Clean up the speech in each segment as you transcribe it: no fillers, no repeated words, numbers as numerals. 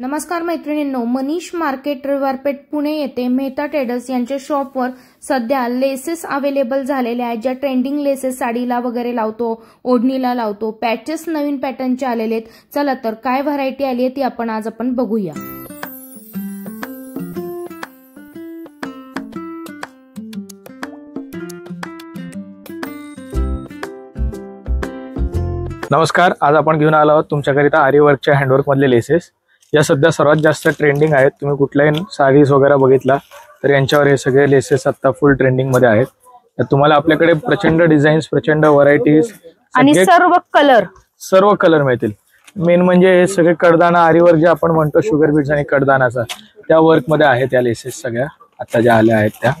नमस्कार मैत्रिणींनो, मनीष मार्केट रविवारपेठ पुणे येथे मेहता ट्रेडर्स यांच्या शॉपवर सध्या लेसेस अवेलेबल झालेले आहेत। ज्या ट्रेंडिंग लेसेस साडीला वगैरे लावतो, ओढणीला लावतो, पॅचेस नवीन पॅटर्नचे आलेले आहेत। चला तर काय व्हरायटी आली आहे ती आपण बघूया। नमस्कार, आज आपण घेऊन आलो आहोत तुमच्याकरिता आरीवर्कच्या हँडवर्क मधले लेसेस। या सध्या सर्वात जास्त ट्रेंडिंग आहेत। तुम्ही कुठल्याही साडीज वगैरे बघितला तर यांच्यावर हे सगळे लेसेस आता फुल ट्रेंडिंग मध्ये आहेत। तुम्हाला आपल्याकडे प्रचंड डिझाईन्स, प्रचंड व्हरायटीज आणि सर्व कलर मिळतील। मेन म्हणजे हे सगळे कडदाना आरीवर्क जे आपण म्हणतो, शुगर बीट्स आणि कडदानाचा, त्या वर्क मध्ये आहेत या लेसेस सगळ्या आता ज्या आल्या आहेत त्या।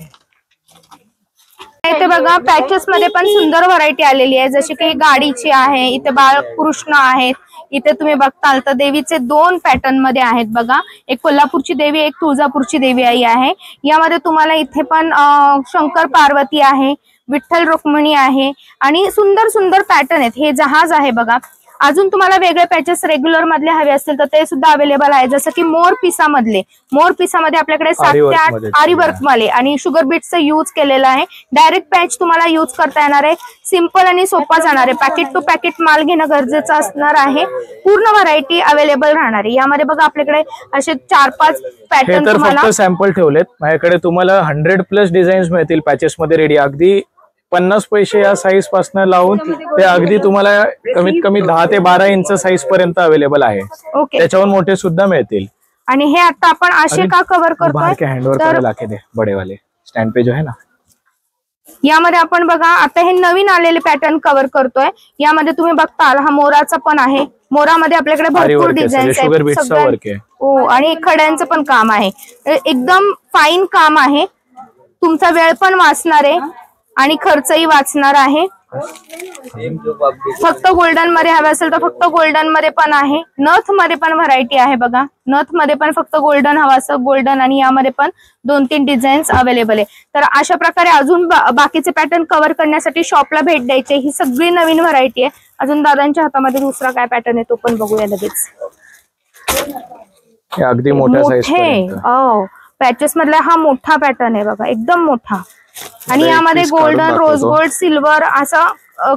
इथे बघा पॅचेस मध्ये पण सुंदर व्हरायटी आलेली आहे, जशी की गाडीची आहे, इथे बाळकृष्ण आहेत, इथे तुम्ही बघताल तर देवीचे दोन पॅटर्न मध्ये आहेत बघा। एक कोल्हापूरची देवी, एक तुळजापूरची देवी आई आहे। यामध्ये तुम्हाला इथे पण शंकर पार्वती आहे, विठ्ठल रुक्मिणी आहे आणि सुंदर सुंदर पॅटर्न आहेत। हे जहाज आहे बघा। अजून तुम्हाला वेगळे पॅचेस रेग्युलर मधले हवे असतील तर ते सुद्धा अवेलेबल आहे, जसं की मोर पिसामध्ये आपल्याकडे 7 ते 8 आरी वर्क वाले आणि शुगर बीट्सचा यूज केलेला आहे। डायरेक्ट पॅच तुम्हाला यूज करता येणार आहे, सिंपल आणि सोपा जाणार आहे। पॅकेट टू पॅकेट माल घेणं गरजेचं असणार आहे। पूर्ण व्हरायटी अवेलेबल राहणार आहे। यामध्ये बघा आपल्याकडे असे 4-5 पॅटर्न तुम्हाला सॅम्पल ठेवलेत माझ्याकडे। तुम्हाला 100+ डिझाईन्स मिळतील पॅचेस मध्ये रेडी। अगदी 50 पैसे या साईज पासून लावून ते अगदी तुम्हाला कमीत कमी 10 ते 12 इंच साईज पर्यंत अवेलेबल आहे। त्याच्यावर मोठे सुद्धा मिळतील। आणि हे आता आपण असे का कव्हर करतोय तर बडे वाले स्टँड पे जो आहे ना, यामध्ये आपण बघा आता हे नवीन आलेले पॅटर्न कव्हर करतोय। यामध्ये तुम्ही बघताल हा मोराचा पण आहे। मोरामध्ये आपल्याकडे भरपूर डिझाईन्स आहेत हो, आणि खड्यांचं पण काम आहे। एकदम फाईन काम आहे। तुमचा वेळ पण वाचणार आहे आणि खर्चही वाचणार आहे। फक्त गोल्डन मध्ये हवे असेल तर फक्त गोल्डन मध्ये पण आहे। नथ मध्ये पण व्हरायटी आहे बघा। नथ मध्ये पण फक्त गोल्डन हवा असं गोल्डन, आणि यामध्ये पण 2-3 डिझाईन्स अवेलेबल आहे। तर अशा प्रकारे अजून बाकीचे पॅटर्न कव्हर करण्यासाठी शॉपला भेट द्यायचे। ही सगळी नवीन व्हरायटी आहे। अजून दादांच्या हातामध्ये दुसरा काय पॅटर्न आहे तो पण बघूया लगेच। अगदी मोठा साईज पॅचेस मधला हा मोठा पॅटर्न आहे बघा, एकदम मोठा। आणि यामध्ये गोल्डन, रोज गोल्ड, सिल्वर असा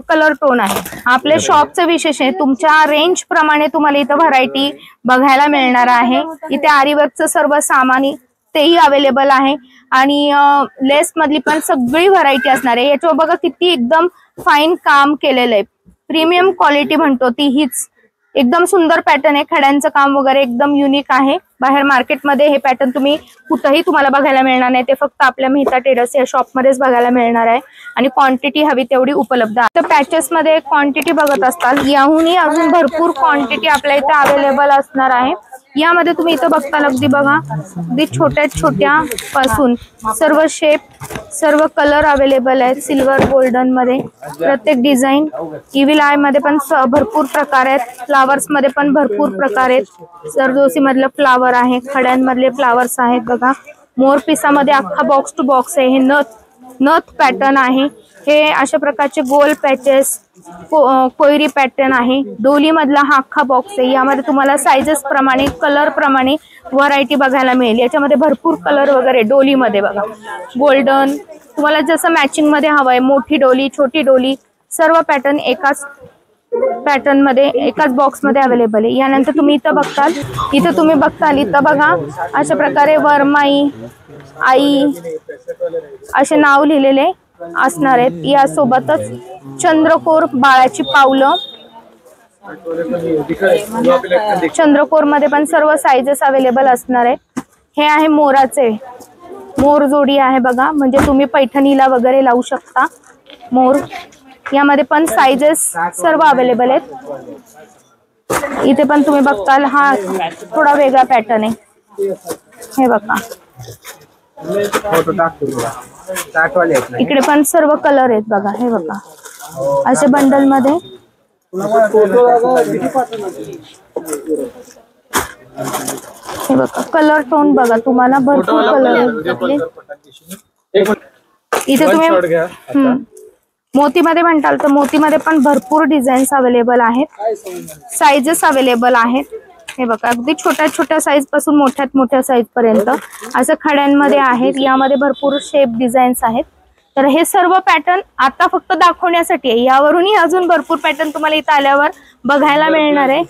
कलर टोन आहे। आपल्या शॉपचं विशेष आहे, तुमच्या रेंज प्रमाणे तुम्हाला इथं व्हरायटी बघायला मिळणार आहे। इथे आरीवर्कचं सर्व सामान तेही अवेलेबल आहे आणि लेस मधली पण सगळी व्हरायटी असणार आहे। याच्यावर बघा किती एकदम फाईन काम केलेलं आहे। प्रीमियम क्वालिटी म्हणतो ती हीच। एकदम सुंदर पॅटर्न आहे। खड्यांचं काम वगैरे एकदम युनिक आहे। बाहेर मार्केटमध्ये हे पॅटर्न तुम्ही कुठेही तुम्हाला बघायला मिळणार नाही, ते फक्त आपल्या मेहता ट्रेडर्स या शॉप मध्येच बघायला मिळणार आहे। आणि क्वांटिटी हवी तेवढी उपलब्ध आहे। तर पॅचेस मध्ये क्वांटिटी बघत असताल, याहूनही अजून भरपूर क्वांटिटी आपल्या इथे अवेलेबल असणार आहे। यामध्ये तुम्ही इथं बघताल अगदी बघा, अगदी छोट्या पासून सर्व शेप, सर्व कलर अवेलेबल आहेत। सिल्वर, गोल्डन मध्ये प्रत्येक डिझाईन, इव्हिल आय मध्ये पण भरपूर प्रकार आहेत। फ्लावर्स मध्ये पण भरपूर प्रकार आहेत। सरदोसी मधलं फ्लावर आहे, खड्यांमधले फ्लावर्स आहेत बघा। मोर पिसामध्ये अख्खा बॉक्स टू बॉक्स आहे। हे नथ पॅटर्न आहे। हे अशा प्रकारचे गोल पॅचेस, कोयरी पॅटर्न आहे। डोली मधला हा अख्खा बॉक्स आहे। यामध्ये तुम्हाला साइजेस प्रमाणे, कलर प्रमाणे व्हरायटी बघायला मिळेल। याच्यामध्ये भरपूर कलर वगैरे डोली मध्ये बघा, गोल्डन तुम्हाला जसं मॅचिंग मध्ये हवंय, मोठी डोली, छोटी डोली, सर्व पॅटर्न एकाच पॅटर्न मध्ये, एकाच बॉक्स मध्ये अवेलेबल आहे। यानंतर तुम्ही इथं बघताल, इथं बघा अशा प्रकारे वरमाई, आई असे नाव लिहिलेले असणार आहेत। यासोबतच चंद्रकोर, बाळाची पावलं, चंद्रकोर मध्ये पण सर्व साइजेस अवेलेबल असणार आहेत। हे आहे मोराचे, मोर जोडी आहे बघा, म्हणजे तुम्ही पैठणीला वगैरे लावू शकता मोर। यामध्ये पण साइजेस सर्व अवेलेबल आहेत। इथे पण तुम्ही बघताल हा थोडा वेगळा पॅटर्न आहे। हे बघा, इकडे पण सर्व कलर आहेत बघा। हे बघा असे बंडल मध्ये हे बघा, कलर टोन बघा, तुम्हाला भरपूर कलर आहेत। इथे तुम्ही मोतीमध्ये म्हणताल तर मोतीमध्ये पण भरपूर डिझाईन्स अवेलेबल आहेत, साइजेस अवेलेबल आहेत। हे बघा अगदी छोट्या छोट्या साईज पासून मोठ्यात मोठ्या साईज पर्यंत असं खड्यांमध्ये आहेत. यामध्ये भरपूर शेप डिझाईन्स आहेत. तर हे सर्व पॅटर्न आता फक्त दाखवण्यासाठी आहे. यावरूनही अजून भरपूर पॅटर्न तुम्हाला इथं आल्यावर बघायला मिळणार आहे.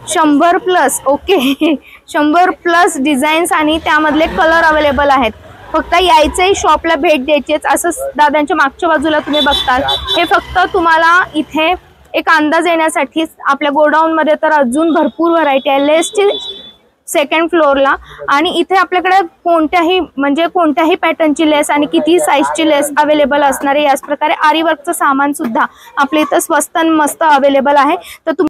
100+ ओके 100+ डिझाईन्स आणि त्यामधले कलर अवेलेबल आहेत. फक्त यायचंही शॉपला भेट द्यायचीच. असं दादांच्या मागच्या बाजूला तुम्ही बघताल. हे फक्त तुम्हाला इथे एक अंदाज येण्यासाठी. आपल्या गोडाऊन मध्ये तर अजून भरपूर व्हरायटी आहे लेसची सेकंड फ्लोअरला. आणि इथे आपल्याकडे कोणत्याही पॅटर्नची लेस आणि किती साईजची लेस अवेलेबल असणार आहे. याच प्रकारे आरी वर्कचं सामान सुद्धा आपल्या इथं स्वस्त आणि मस्त अवेलेबल आहे. तर